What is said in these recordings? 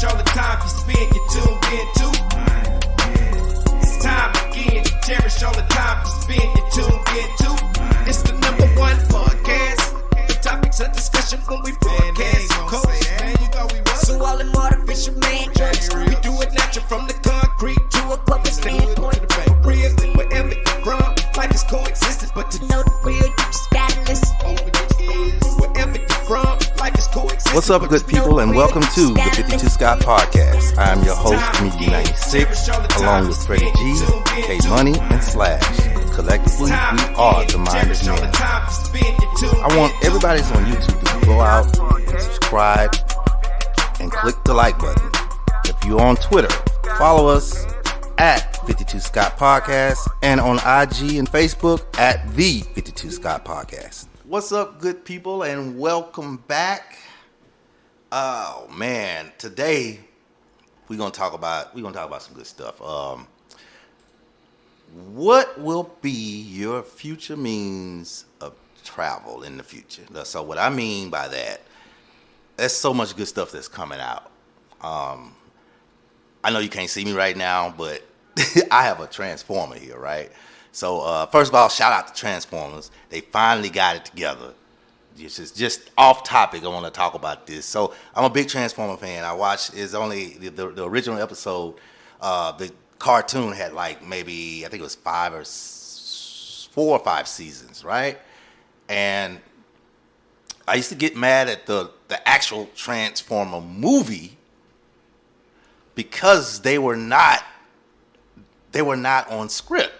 cherish all the time you spend, you tuned in too. It's time again to cherish all the time you spend, you tuned in too. It's the number one podcast. The topics of discussion when we broadcast. So all them artificial man jokes, we do it natural from the concrete to a public standpoint. Real, wherever you're from, life is coexistence, but to know the real, you just gotta listen. Wherever you're from, life is coexistence. What's up, good people, and welcome to the 52 Scott Podcast. I'm your host, Comedian96, along with Freddie G, K Money, and Slash. Collectively, we are the Minded Men. I want everybody that's on YouTube to go out and subscribe and click the like button. If you're on Twitter, follow us at 52 Scott Podcast and on IG and Facebook at the 52 Scott Podcast. What's up, good people, and welcome back. Oh man, today we're gonna talk about some good stuff. What will be your future means of travel in the future? So what I mean by that, there's so much good stuff that's coming out. I know you can't see me right now, but I have a Transformer here, right? So first of all, shout out to Transformers. They finally got it together. Just off topic, I want to talk about this. So I'm a big Transformer fan. I watched, it's only the original episode, the cartoon had like maybe, I think it was 4 or 5 seasons, right? And I used to get mad at the actual Transformer movie because they were not on script.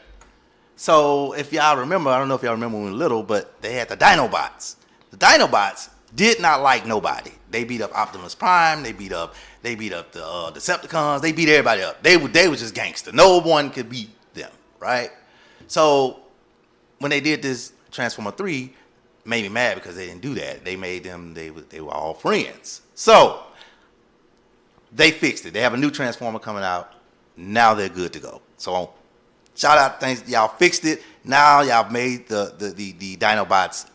So if y'all remember, I don't know if y'all remember when we were little, but they had the Dinobots. The Dinobots did not like nobody. They beat up Optimus Prime. They beat up the Decepticons. They beat everybody up. They were just gangster. No one could beat them, right? So when they did this Transformer 3, made me mad because they didn't do that. They made them, they were all friends. So they fixed it. They have a new Transformer coming out. Now they're good to go. So shout out, thanks, y'all fixed it. Now y'all made the Dinobots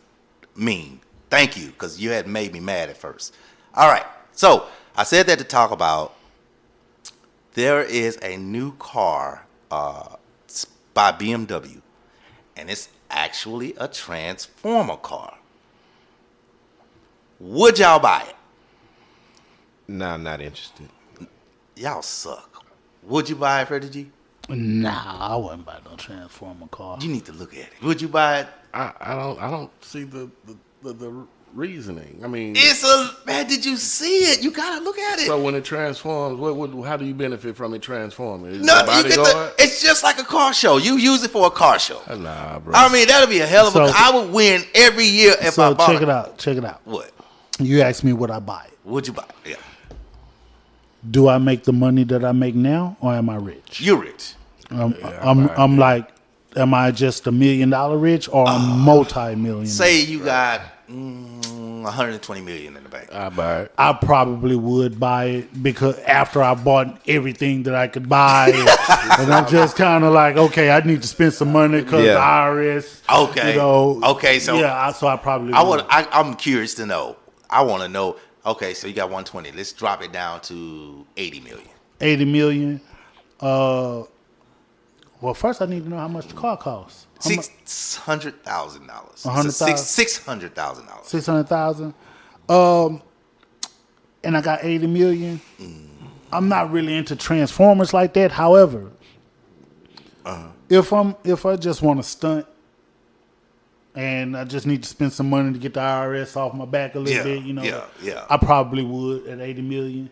mean. Thank you, because you had made me mad at first. All right, so I said that to talk about there is a new car by BMW, and it's actually a Transformer car. Would y'all buy it? No, I'm not interested. Y'all suck. Would you buy it, Freddie G? Nah, I wouldn't buy no Transformer car. You need to look at it. Would you buy it? I don't see the reasoning. I mean, man, did you see it? You gotta look at it. So when it transforms, how do you benefit from it transforming? It's just like a car show. You use it for a car show. Nah, bro. I mean, that'll be a hell of a. I would win every year if I bought it. Check it out. What? You asked me would I buy it. Would you buy it? Yeah. Do I make the money that I make now, or am I rich? You're rich. I'm like, am I just $1 million rich or a multi-million? Say you got 120 million in the bank. I buy it. I probably would buy it because after I bought everything that I could buy, and I'm just kind of like, okay, I need to spend some money because the IRS. Okay. Okay. So yeah. So I probably. Would. I'm curious to know. I want to know. Okay, so you got 120. Let's drop it down to 80 million. 80 million. Well, first I need to know how much the car costs. $600,000. $600,000. $600,000. And I got 80 million. I'm not really into Transformers like that. However, if I just want to stunt and I just need to spend some money to get the IRS off my back a little bit, I probably would at 80 million.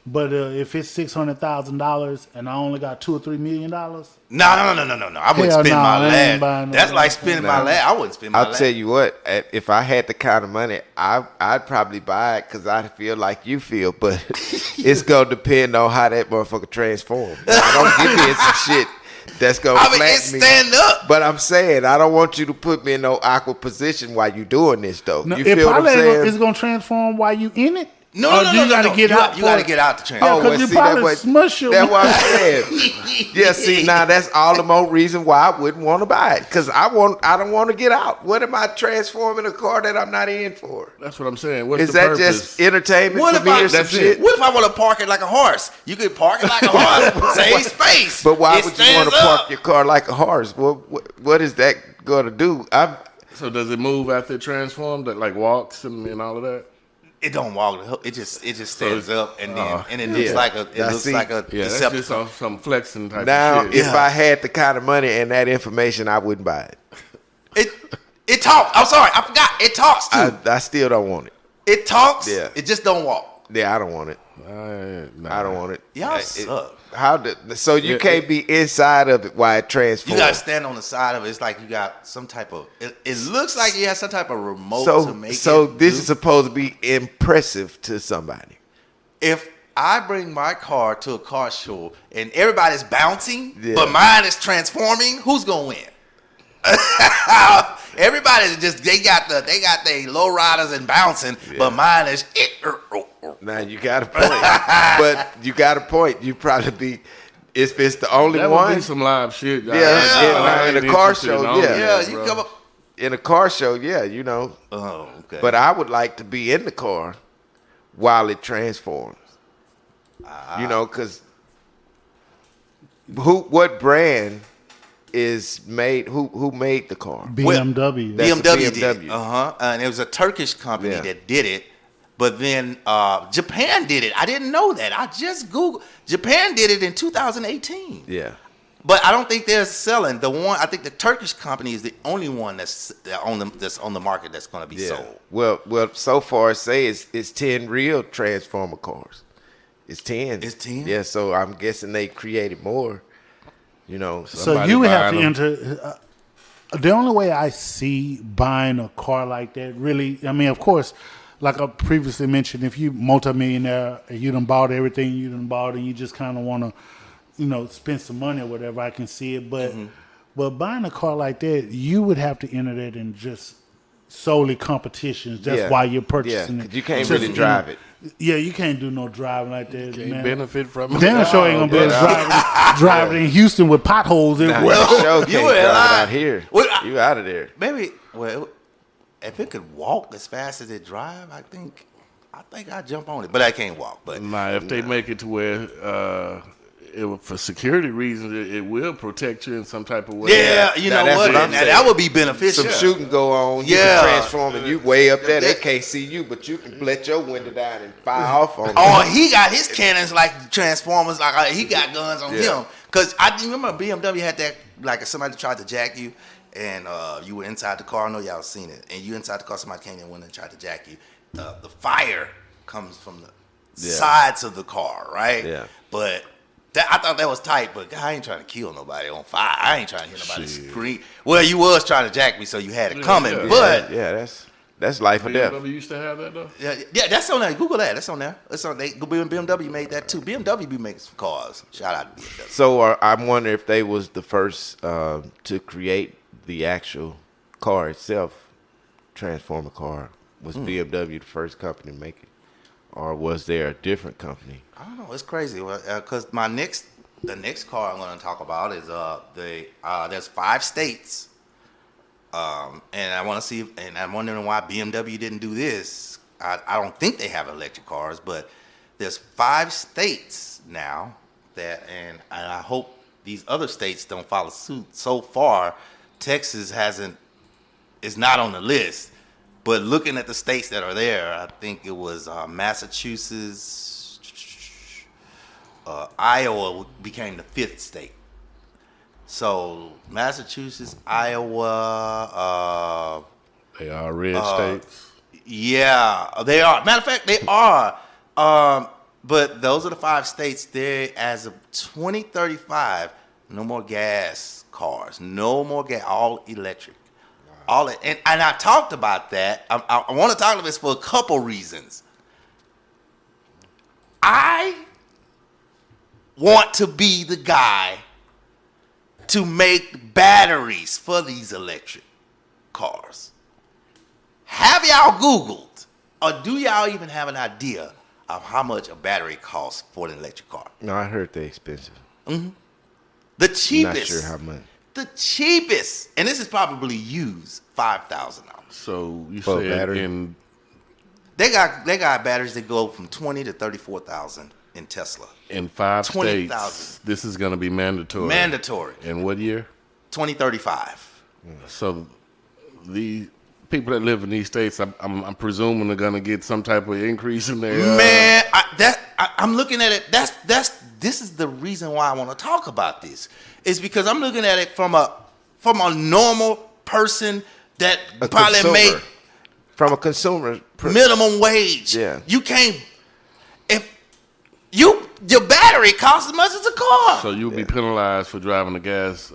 But if it's $600,000 and I only got $2 or $3 million, no. I wouldn't spend my last. That's like spending my last. I wouldn't spend my last. I'll tell you what. If I had the kind of money, I'd probably buy it because I feel like you feel. But it's gonna depend on how that motherfucker transforms. Don't give me some shit that's gonna flatten me. Stand up. But I'm saying I don't want you to put me in no awkward position while you doing this though. No, you feel what I'm saying? It's gonna transform while you in it. No, Oh, no, you no, no, gotta no. get out You for gotta it. get out the Yeah, transformer. 'cause you probably smush your- That's what I'm saying. Yeah, see, now that's all the more reason why I wouldn't want to buy it. Because I don't want to get out. What am I transforming a car that I'm not in for? That's what I'm saying. What's Is the that purpose? just entertainment What for if me I- or some that's shit? it. What if I want to park it like a horse? You could park it like a horse, save space. But why It would you want stands to park up. your car like a horse? What is that going to do? So does it move after it transformed? That like walks and all of that? It don't walk. It just stands up and it looks yeah. like a Now, looks see, like a Yeah, that's just Decepticon. some flexing type Now, of shit. if I had the kind of money and that information, I wouldn't buy it. It talks. I'm sorry, I forgot. It talks too. I still don't want it. It talks. Yeah. It just don't walk. Yeah, I don't want it. Nah. I don't want it. Y'all It- suck. So you can't be inside of it while it transforms. You gotta stand on the side of it. It's like you got some type of. It looks like you have some type of remote to make it. So this do. is supposed to be impressive to somebody. If I bring my car to a car show and everybody's bouncing, Yeah. but mine is transforming, who's gonna win? Everybody's just they got their low riders and bouncing, but mine is. Now you got a point, but you got a point. You probably be if it's the only That would one be some live shit. Yeah, in a car interested show, all yeah. that, Yeah, you bro. come up. in a car show. Yeah, you know. Oh, okay. But I would like to be in the car while it transforms. You know, because what brand is made? Who made the car? BMW. That's a BMW BMW. did. And it was a Turkish company Yeah. that did it. But then Japan did it. I didn't know that. I just Googled. Japan did it in 2018. Yeah. But I don't think they're selling the one. I think the Turkish company is the only one that's on the market that's going to be Yeah. sold. Well, so far say it's 10 real Transformer cars. It's 10. It's 10? Yeah, so I'm guessing they created more. You know, So Somebody you would have to buying them. enter. The only way I see buying a car like that, really, I mean, of course, like I previously mentioned, if you multimillionaire and you done bought everything you done bought and you just kind of want to, spend some money or whatever, I can see it. But but buying a car like that, you would have to enter that in just solely competitions. That's Yeah. why you're yeah, purchasing 'cause it. you can't Just, really drive it. Yeah, you can't do no driving like that, Can't man. benefit from it. Damn sure ain't gonna be able to drive it in Houston with potholes in. Nah, Well, you sure you can't were drive it lying. out here. Well, You out of there. Maybe. Well, if it could walk as fast as it drive, I think I'd jump on it. But I can't walk. But Nah, if they make it to where for security reasons, it will protect you in some type of way. yeah, you Now, know that's what? what I'm Now, saying. that would be beneficial. Some shooting go on. You Yeah. can transform and you way up there. They Yeah. can't see you, but you can let your window down and fire off on them. Oh, he got his cannons like Transformers. Like he got guns on Yeah. him. Cause I remember BMW had that. Like if somebody tried to jack you, and you were inside the car. I know y'all seen it. And you inside the car. Somebody came in and tried to jack you. The fire comes from the sides of the car, right? Yeah. But I thought that was tight. But I ain't trying to kill nobody on fire. I ain't trying to hear nobody scream. Well, you was trying to jack me, so you had it coming. yeah. But yeah, that's life or death. BMW used to have that though. yeah, that's on there. Google that. That's on there. It's on. BMW made that too. BMW be making some cars. Shout out to BMW. So I'm wondering if they was the first to create the actual car itself, Transformer car. Was BMW the first company to make it, or was there a different company? I don't know. It's crazy. Because the next car I'm going to talk about is there's 5 states. And I want to see, and I'm wondering why BMW didn't do this. I don't think they have electric cars, but there's 5 states now and I hope these other states don't follow suit. So far, Texas is not on the list. But looking at the states that are there, I think it was Massachusetts, Iowa became the 5th state. So Massachusetts, Iowa, They are red states. yeah, they are. Matter of fact, they are. But those are the 5 states. There, as of 2035, no more gas cars, no more gas, all electric. And I talked about that. I want to talk about this for a couple reasons. I want to be the guy to make batteries for these electric cars. Have y'all Googled, or do y'all even have an idea of how much a battery costs for an electric car. No, I heard they're expensive. The cheapest. Not sure how much. The cheapest, and this is probably used, $5,000. So you For a said battery? in They got batteries that go from 20 to 34,000 in Tesla. 5 20,000. states, this is going to be mandatory. Mandatory. In what year? 2035. So the people that live in these states, I'm presuming are going to get some type of increase in their. Man, I'm looking at it. This is the reason why I want to talk about this. Is because I'm looking at it from a normal person that A probably consumer. make From a consumer. minimum wage. Yeah. You can't. If your battery costs as much as a car. So you'll be penalized for driving a gas.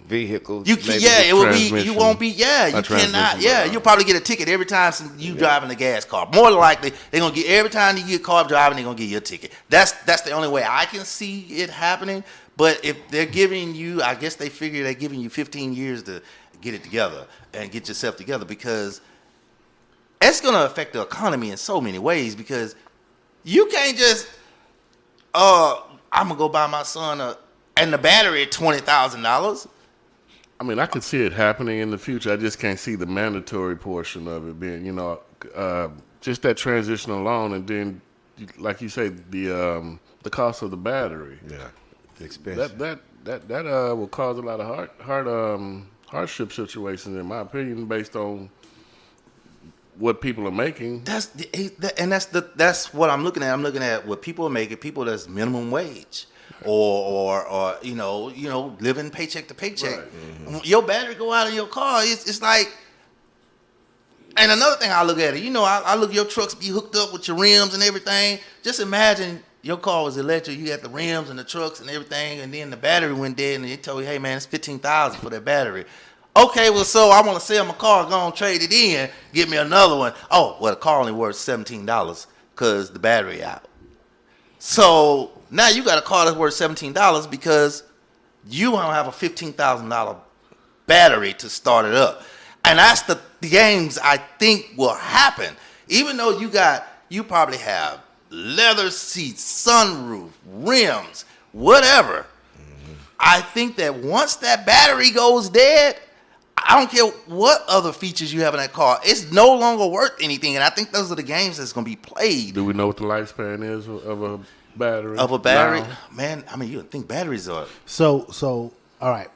Vehicle. You can, maybe yeah, it will be. You transmission. won't be. Yeah, you transmission, cannot. Yeah, but, you'll probably get a ticket every time you driving a gas car. More than likely, they're gonna get every time you get caught driving, they're gonna give you a ticket. That's the only way I can see it happening. But if they're giving you, I guess they figure they're giving you 15 years to get it together and get yourself together, because it's gonna affect the economy in so many ways. Because you can't just, I'm gonna go buy my son and the battery at $20,000. I mean, I could see it happening in the future. I just can't see the mandatory portion of it being, just that transition alone, and then, like you say, the cost of the battery. Yeah. It's expensive. That will cause a lot of hardship situations, in my opinion, based on what people are making. That's what I'm looking at. I'm looking at what people are making, people that's minimum wage, or living paycheck to paycheck. Right. Your battery go out in your car. It's like, and another thing I look at it. I look at your trucks be hooked up with your rims and everything. Just imagine your car was electric. You got the rims and the trucks and everything, and then the battery went dead, and they told you, hey man, it's $15,000 for that battery. Okay, well, so I want to sell my car, go on, trade it in, get me another one. Oh, well, the car only worth $17 because the battery out. So now you got a car that's worth $17 because you don't have a $15,000 battery to start it up. And that's the games I think will happen. Even though you probably have leather seats, sunroof, rims, whatever. I think that once that battery goes dead, I don't care what other features you have in that car, it's no longer worth anything. And I think those are the games that's going to be played. Do we know what the lifespan is of a battery? Of a battery? now? Man, I mean, you would think batteries are. So all right.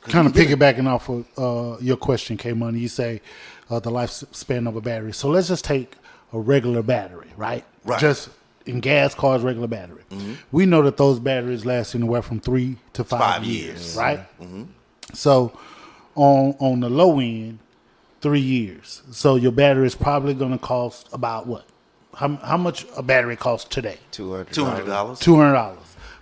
Kind of piggybacking off of your question, K-Money, you say the lifespan of a battery. So let's just take a regular battery, right? Right. Just in gas cars, regular battery. We know that those batteries last anywhere from 3 to 5 years, right? So on the low end, 3 years. So your battery is probably going to cost about what? How much a battery costs today? $200. $200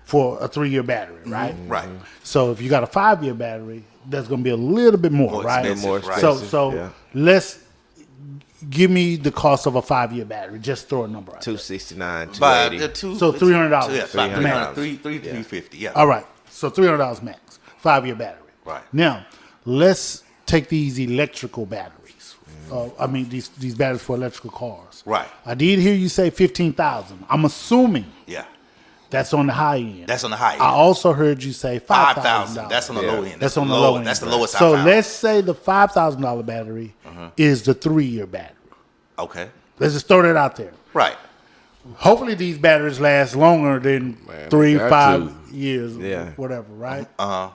for a 3-year battery, right? Right. So if you got a 5-year battery, that's going to be a little bit more, More right? expensive, More right. expensive. So yeah. let's give me the cost of a 5-year battery. Just throw a number out. $269, But $280. So $300. Yeah, $300. $350. Yeah. All right. So $300 max, 5-year battery. Right. Now, let's take these electrical batteries. These batteries for electrical cars. Right. I did hear you say 15,000. I'm assuming Yeah. that's on the high end. That's on the high end. I also heard you say $5,000. That's on the Yeah. low end. That's on the low end. That's the lowest So I found. let's say the $5,000 battery is the 3-year battery. Okay. Let's just throw that out there. Right. Hopefully these batteries last longer than Man, 3, they got 5 years, Yeah. whatever, right? Uh-huh.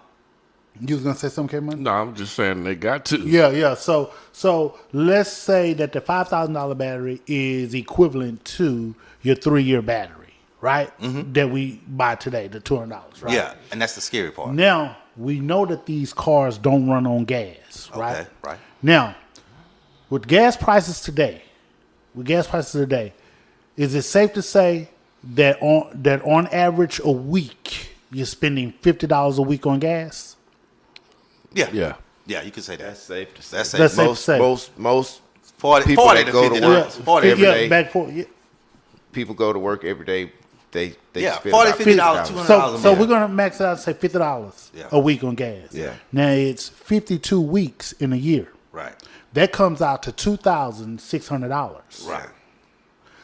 You was gonna say something, K-Man? No, I'm just saying they got to. Yeah. So let's say that the $5,000 battery is equivalent to your 3-year battery, right? That we buy today, the $200, right? Yeah. And that's the scary part. Now we know that these cars don't run on gas, right? Okay. Right. Now, with gas prices today, is it safe to say that on average a week you're spending $50 a week on gas? Yeah. Yeah. Yeah, you could say that. That's safe to say. That's safe. That's safe to say. Most 40, people 40 that to go to 50 work, dollars. 40 every yeah, day. Back for yeah. people go to work every day. They Yeah, spend 40, about $50, $50. $200. So Yeah. we're gonna max it out and say $50 Yeah. a week on gas. Yeah. Now it's 52 weeks in a year. Right. That comes out to $2,600. Right.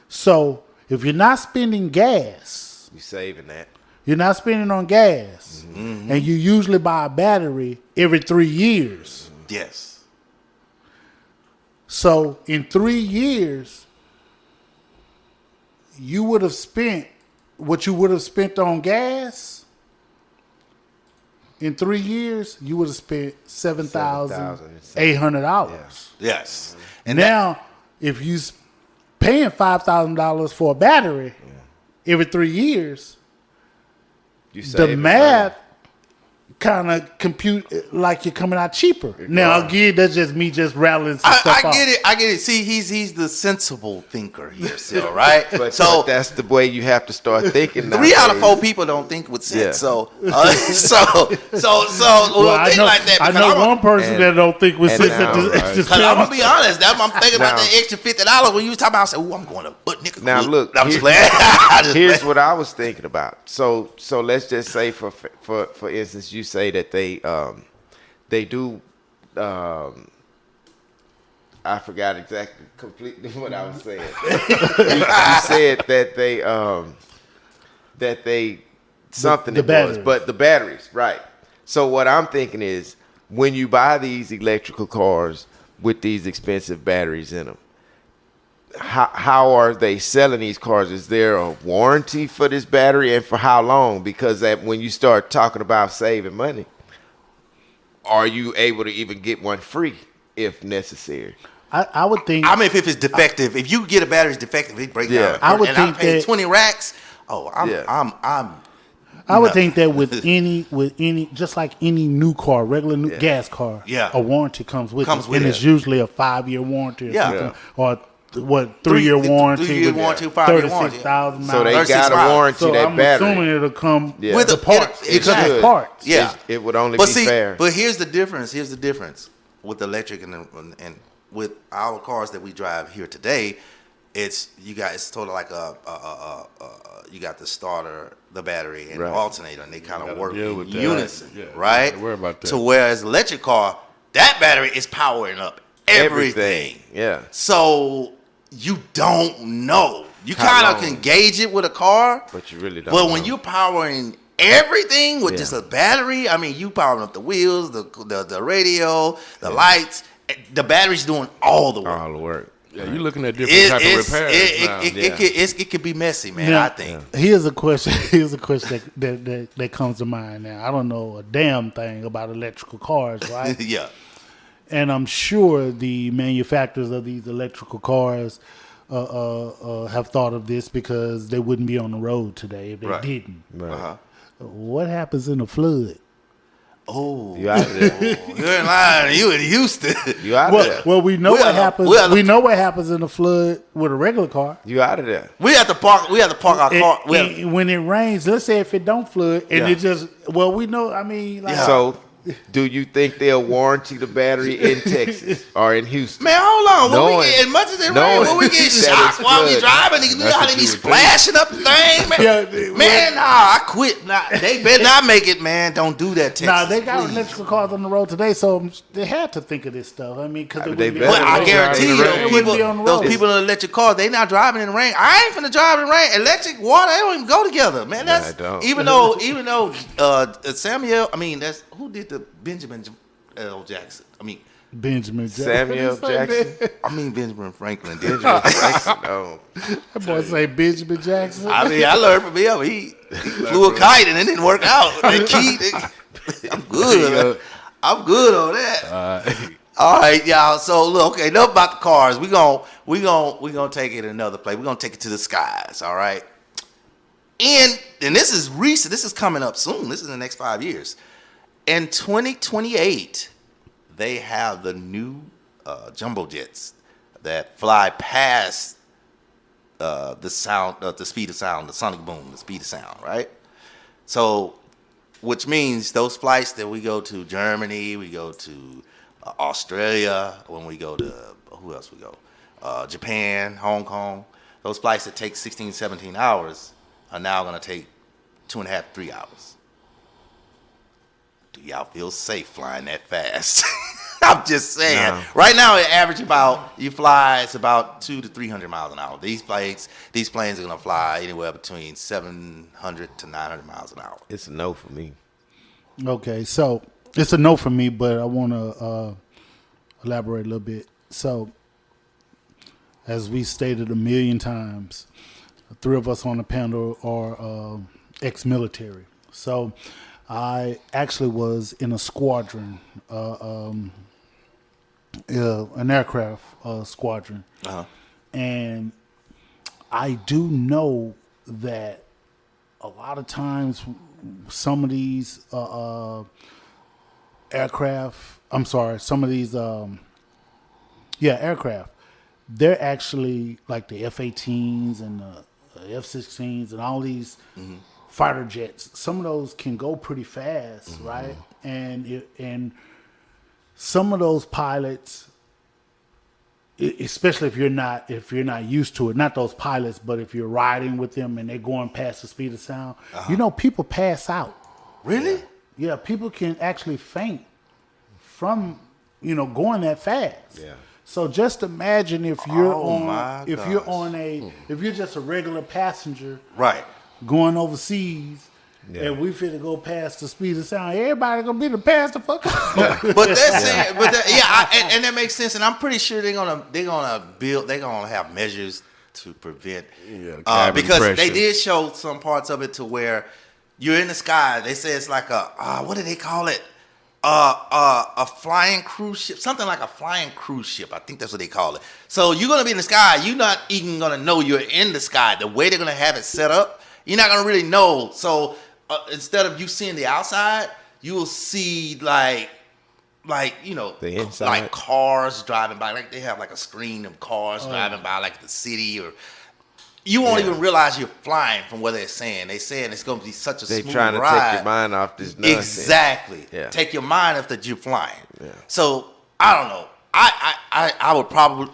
So if you're not spending gas, You saving that. you're not spending on gas, and you usually buy a battery every 3 years. Yes. So in 3 years, you would have spent what you would have spent on gas. In 3 years, you would have spent $7,800. Yes. And now, if you paying $5,000 for a battery every 3 years, You the saving math kind of compute like you're coming out cheaper. Now again, that's just me just rattling some stuff I get off. it. I get it. See, he's the sensible thinker here, still, right? But so that's the way you have to start thinking. 3 out of nowadays. 4 people don't think with sense. Yeah. So we'll Well, I think know, like that. I because know I'm- one person and- that don't think with and sense. now, right. Just Cause tell I'm me- gonna be honest, I'm thinking about Now- that extra $50 when you was talking about. I said, "Ooh, I'm going to butt nigga." Now look, I'm just here- playing. I just Here's playing. what I was thinking about. So let's just say for instance, you say that they do. I forgot exactly completely what I was saying. you said that they something the it was, batteries. but the batteries, right? So what I'm thinking is when you buy these electrical cars with these expensive batteries in them, how are they selling these cars? Is there a warranty for this battery, and for how long? Because when you start talking about saving money, are you able to even get one free if necessary? I would think. I mean, if it's defective, if you get a battery's defective, it breaks Yeah. down. I would and think I'm paying that- 20 racks. Oh, Yeah. I would think that with any, just like any new car, regular new gas car, Yeah. a warranty comes with Comes it, with and it. it's usually a 5-year warranty or Yeah. something, or what 3-year warranty, 3-year with warranty, 5-year warranty. 36,000 miles. So they 36 got a miles. warranty So that I'm battery. assuming it'll come Yeah. with the parts it because should. it's parts. Yeah. It would only But be see, fair. but here's the difference. Here's the difference with electric and with our cars that we drive here today. It's sort of like you got the starter, the battery, and Right. the alternator, and they kind of gotta work deal in with that. unison, Yeah, right? gotta worry about that. To whereas electric car, that battery is powering up everything. Yeah. So you don't know. You How kind of long? can gauge it with a car, But you really don't but know. when you're powering everything with Yeah. just a battery, I mean, you powering up the wheels, the radio, the lights. The battery's doing all the work. all the work. Yeah, you're looking at different type of repairs now. It could be messy, man. Now, I think. Here's a question. Here's a question that comes to mind now. I don't know a damn thing about electrical cars, right? Yeah. And I'm sure the manufacturers of these electrical cars have thought of this because they wouldn't be on the road today if they Right. didn't. Uh-huh. What happens in a flood? Oh, You out of there. you ain't lying. You in Houston. You out of there. Well, we know We what are the- happens. we are the- We know what happens in a flood with a regular car. You out of there. We have to park our car. When it rains, let's say if it don't flood and Yeah. it just we know. I mean, like, Yeah. So, do you think they'll warranty the battery in Texas or in Houston? Man, hold on. When Knowing- we get, as much as it rain, knowing when we get that shocked it's while we flood. driving, you know That's how what they be you would splashing up the thing, man. Yeah, Man, nah, I quit. Nah, they better not make it, man. Don't do that, Texas. Nah, they got please. electrical cars on the road today, so they had to think of this stuff. I mean, because They be better. But I They guarantee you, driving in the rain. those people in electric cars, they not driving in the rain. I ain't finna drive in the rain. Electric, water, they don't even go together, man. Nah, That's they don't. even though Samuel. I mean, that's who did the Benjamin L. Jackson. I mean, Benjamin Jackson. Samuel Jackson. Benjamin Franklin. Benjamin Jackson. No. That boy say Benjamin Jackson. I mean, I learned from him. He flew a kite and it didn't work out. I'm good. I'm good on that. All right, y'all. So look, okay, enough about the cars. We gonna take it another place. We're gonna take it to the skies. All right. And this is recent. This is coming up soon. This is in the next 5 years. In 2028, they have the new jumbo jets that fly past the sound, the speed of sound, the sonic boom, the speed of sound, right? So, which means those flights that we go to Germany, we go to Australia, when we go to, who else we go? Japan, Hong Kong. Those flights that take 16, 17 hours are now going to take 2.5, 3 hours. Do y'all feel safe flying that fast? I'm just saying. No. Right now, it average it's about 200 to 300 miles an hour. These planes are gonna fly anywhere between 700 to 900 miles an hour. It's a no for me. Okay, so it's a no for me, but I want to elaborate a little bit. So, as we stated a million times, the three of us on the panel are ex-military. So, I actually was in a squadron, an aircraft squadron, and I do know that a lot of times some of these aircraft, they're actually like the F-18s and the F-16s and all these fighter jets. Some of those can go pretty fast, right? And some of those pilots, especially if you're not used to it, not those pilots, but if you're riding with them and they're going past the speed of sound, people pass out. Really? Yeah, people can actually faint from going that fast. Yeah. So just imagine if you're if you're just a regular passenger, Right. going overseas. Yeah. And we finna go past the speed of sound. Everybody gonna be the pass the fuck up. But that's saying, and that makes sense. And I'm pretty sure they're gonna have measures to prevent. Cabin because pressure. they did show some parts of it to where you're in the sky. They say it's like what do they call it? A flying cruise ship, something like a flying cruise ship. I think that's what they call it. So you're gonna be in the sky. You're not even gonna know you're in the sky. The way they're gonna have it set up, you're not gonna really know. So instead of you seeing the outside, you will see like The inside. like cars driving by. Like they have like a screen of cars driving by, like the city, or you won't even realize you're flying from what they're saying. They're saying it's gonna be such a They smooth trying to ride. take your mind off this nonsense. Exactly. Yeah. Take your mind off that you're flying. Yeah. So I don't know. I would probably.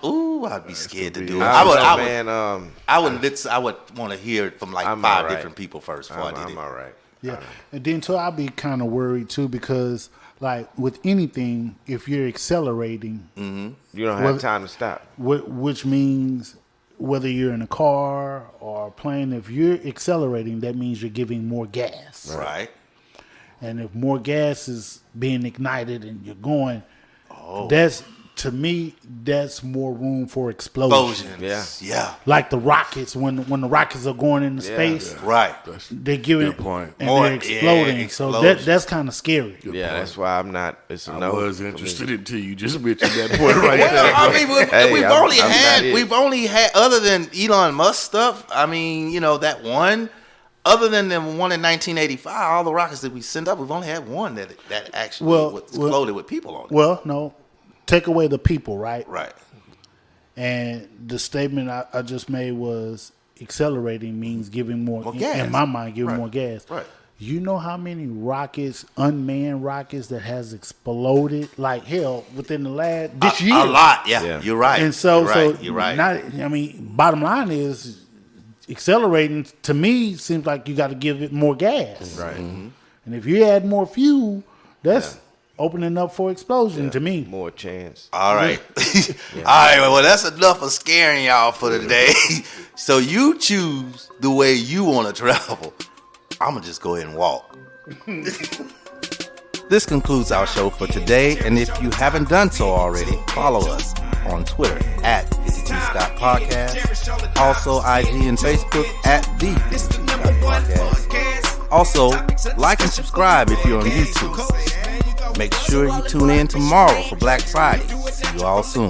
I'd be scared to do it. I would I would want to hear it from like I'm 5 all right. different people first before I did I'm it. all right. Yeah, and then too, I'd be kind of worried too because, like with anything, if you're accelerating, You don't have time to stop. which means whether you're in a car or a plane, if you're accelerating, that means you're giving more gas. Right. And if more gas is being ignited and you're going, to me, that's more room for explosion. Explosions. Yeah. Yeah. Like the rockets, when the rockets are going into space, Right. they're giving Good point. and More- they're exploding. yeah, so explosions. that's kind of scary. Yeah, that's why I'm not. It's a I no. was for me. interested until you just mentioned that point right there. Well, I mean, Hey, we've only had other than Elon Musk stuff. I mean, that one. Other than the one in 1985, all the rockets that we sent up, we've only had one that actually exploded with people on it. Well, no, take away the people, right? Right. And the statement I just made was accelerating means giving more gas. in my mind, giving Right. more gas. Right. You know how many rockets, unmanned rockets, that has exploded like hell within the last this year? A lot. Yeah. Yeah. You're right. And so, you're right. Bottom line is, accelerating to me seems like you got to give it more gas. Right. Mm-hmm. And if you add more fuel, that's opening up for explosion to me. More chance. All right. All right. Well, that's enough of scaring y'all for today. So you choose the way you want to travel. I'm going to just go ahead and walk. This concludes our show for today. And if you haven't done so already, follow us on Twitter at 52 Scott Podcast. Also, IG and Facebook at the 52 Scott Podcast. Also, like and subscribe if you're on YouTube. Make sure you tune in tomorrow for Black Friday. See you all soon.